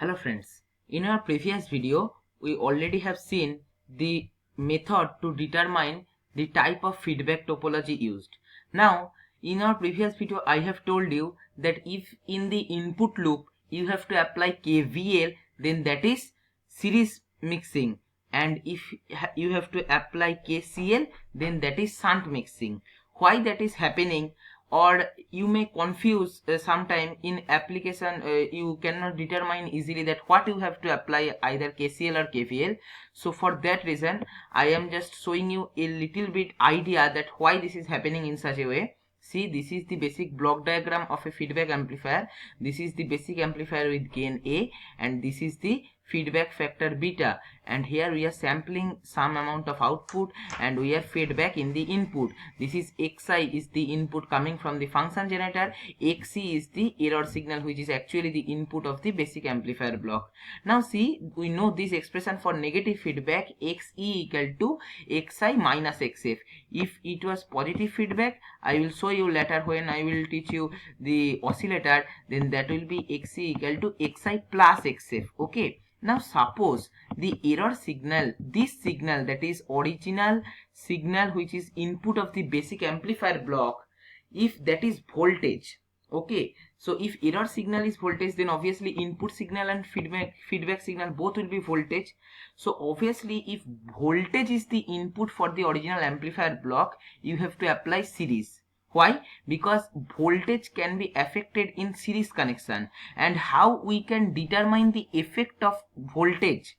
Hello friends, in our previous video we already have seen the method to determine the type of feedback topology used. Now in our previous video I have told you that if in the input loop you have to apply KVL, then that is series mixing, and if you have to apply KCL, then that is shunt mixing. Why that is happening, or you may confuse sometime in application, you cannot determine easily that what you have to apply, either KCL or KVL. So for that reason I am just showing you a little bit idea that why this is happening in such a way. See, this is the basic block diagram of a feedback amplifier. This is the basic amplifier with gain A, and this is the feedback factor beta, and here we are sampling some amount of output and we are feedback in the input. This is Xi is the input coming from the function generator, Xc is the error signal which is actually the input of the basic amplifier block. Now see, we know this expression for negative feedback, Xe equal to Xi minus Xf. If it was positive feedback, I will show you later when I will teach you the oscillator, then that will be Xc equal to Xi plus Xf. Okay. Now suppose the error signal, this signal, that is original signal which is input of the basic amplifier block, if that is voltage, okay, so if error signal is voltage, then obviously input signal and feedback signal both will be voltage. So obviously if voltage is the input for the original amplifier block, you have to apply series. Why? Because voltage can be affected in series connection. And how we can determine the effect of voltage?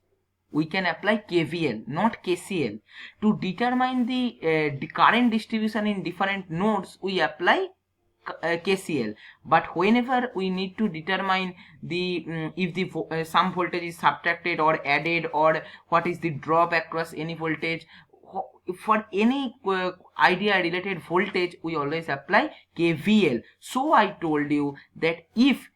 We can apply KVL, not KCL. To determine the current distribution in different nodes, we apply KCL. But whenever we need to determine the if the some voltage is subtracted or added, or what is the drop across any voltage, for any idea related voltage, we always apply KVL. So I told you that if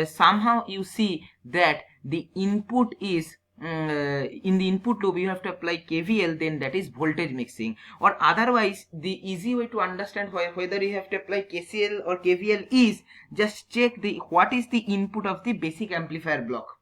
somehow you see that the input is in the input loop you have to apply KVL, then that is voltage mixing. Or otherwise, the easy way to understand whether you have to apply KCL or KVL is just check the what is the input of the basic amplifier block.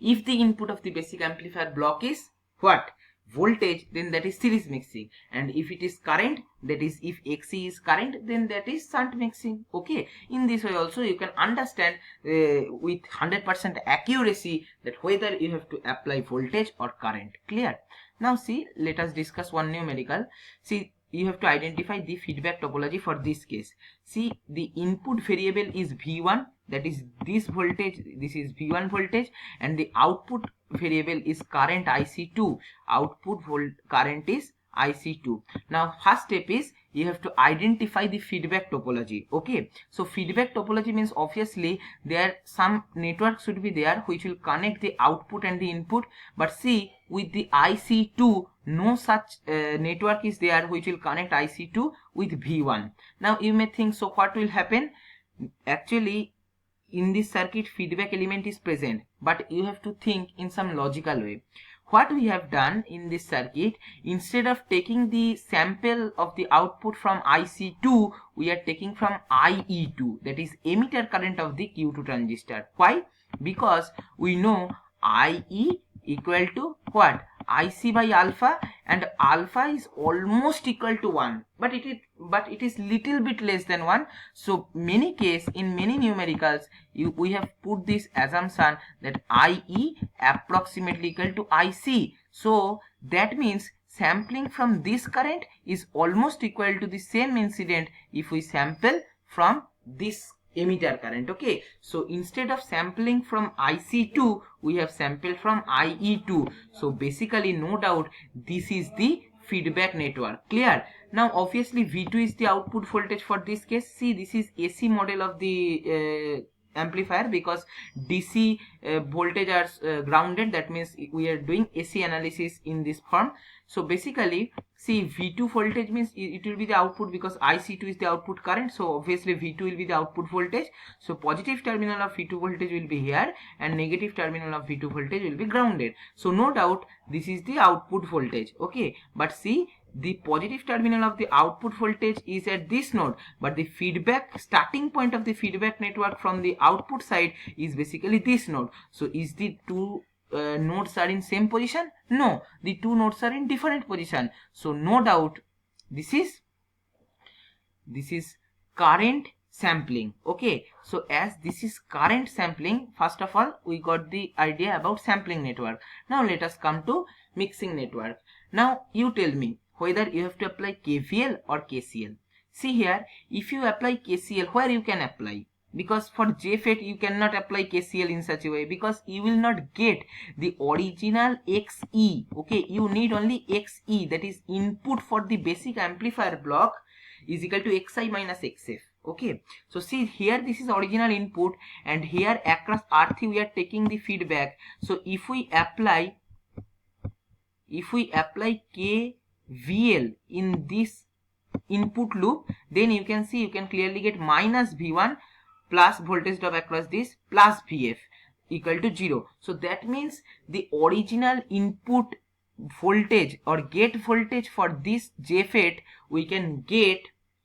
If the input of the basic amplifier block is what? Voltage, then that is series mixing. And if it is current, that is if Xc is current, then that is shunt mixing. Okay, in this way also you can understand with 100% accuracy that whether you have to apply voltage or current. Clear? Now see, let us discuss one numerical. See, you have to identify the feedback topology for this case. See, the input variable is V1, that is this voltage, this is V1 voltage, and the output variable is current IC2, output current is IC2. Now first step is you have to identify the feedback topology. Okay, so feedback topology means obviously there some network should be there which will connect the output and the input, but see, with the IC2 no such network is there which will connect IC2 with V1. Now you may think, so what will happen? Actually in this circuit feedback element is present, but you have to think in some logical way. What we have done in this circuit, instead of taking the sample of the output from IC2, we are taking from IE2, that is emitter current of the Q2 transistor. Why? Because we know IE equal to what? IC by alpha, and alpha is almost equal to 1, but it is little bit less than 1. So many case, in many numericals, we have put this assumption that IE approximately equal to IC. So that means sampling from this current is almost equal to the same incident if we sample from this emitter current. Okay, so instead of sampling from IC2, we have sampled from IE2. So basically, no doubt, this is the feedback network. Clear? Now obviously V2 is the output voltage for this case. See, this is AC model of the amplifier, because DC voltage are grounded, that means we are doing AC analysis in this form. So basically, see, V2 voltage means it will be the output, because IC2 is the output current, so obviously V2 will be the output voltage. So positive terminal of V2 voltage will be here and negative terminal of V2 voltage will be grounded. So no doubt this is the output voltage. Okay, but see, the positive terminal of the output voltage is at this node, but the feedback starting point of the feedback network from the output side is basically this node. So is the two nodes are in same position? No, the two nodes are in different position. So no doubt this is current sampling. Okay, so as this is current sampling, first of all we got the idea about sampling network. Now let us come to mixing network. Now you tell me whether you have to apply KVL or KCL. See here, if you apply KCL, where you can apply? Because for JFET you cannot apply KCL in such a way, because you will not get the original XE. Okay, you need only XE, that is input for the basic amplifier block, is equal to Xi minus Xf. Okay, so see here, this is original input, and here across R3 we are taking the feedback. So if we apply KVL in this input loop, then you can see, you can clearly get minus V1 plus voltage drop across this plus Vf equal to 0. So that means the original input voltage or gate voltage for this JFET we can get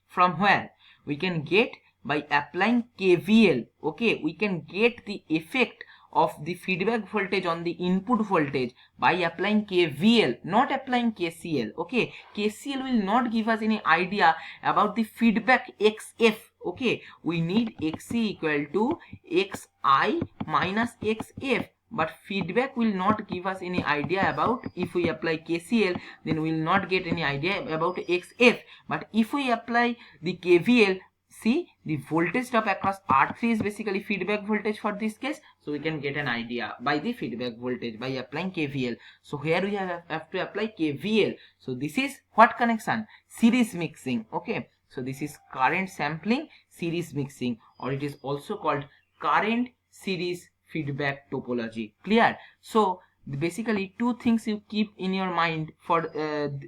from where? We can get by applying KVL. Okay, we can get the effect of the feedback voltage on the input voltage by applying KVL, not applying KCL. Okay, KCL will not give us any idea about the feedback XF. Okay, we need Xc equal to Xi minus Xf. But feedback will not give us any idea about. If we apply KCL, then we will not get any idea about XF. But if we apply the KVL, see, the voltage drop across R3 is basically feedback voltage for this case. So we can get an idea by the feedback voltage by applying KVL. So here we have to apply KVL. So this is what connection? Series mixing. Okay, so this is current sampling series mixing, or it is also called current series feedback topology. Clear? So basically two things you keep in your mind for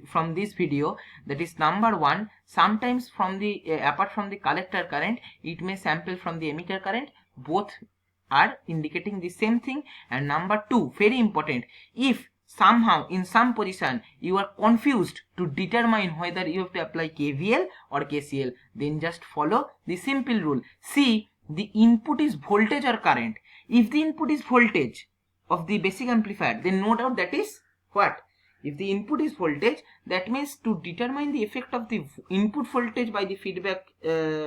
from this video, that is number one, sometimes from the apart from the collector current, it may sample from the emitter current. Both are indicating the same thing. And number two, very important, if somehow in some position you are confused to determine whether you have to apply KVL or KCL, then just follow the simple rule. See, the input is voltage or current. If the input is voltage of the basic amplifier, then no doubt that is what? If the input is voltage, that means to determine the effect of the input voltage by the feedback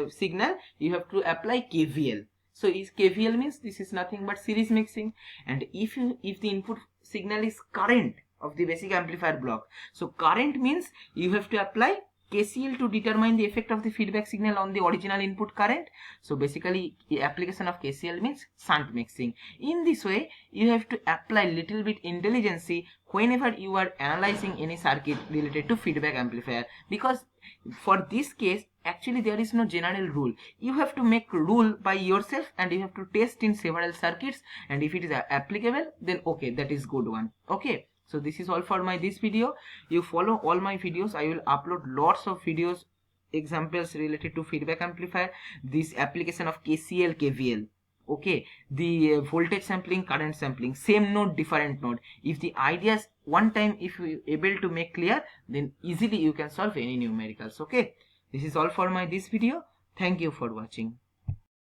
signal, you have to apply KVL. So is KVL means this is nothing but series mixing. And if the input signal is current of the basic amplifier block, so current means you have to apply KCL to determine the effect of the feedback signal on the original input current. So basically the application of KCL means shunt mixing. In this way you have to apply little bit intelligence whenever you are analyzing any circuit related to feedback amplifier, because for this case actually there is no general rule. You have to make rule by yourself and you have to test in several circuits, and if it is applicable, then okay, that is good one. Okay, so this is all for this video. You follow all my videos. I will upload lots of videos, examples related to feedback amplifier, this application of KCL, KVL. Okay, the voltage sampling, current sampling, same node, different node. If the ideas one time if you able to make clear, then easily you can solve any numericals. Okay, this is all for this video. Thank you for watching.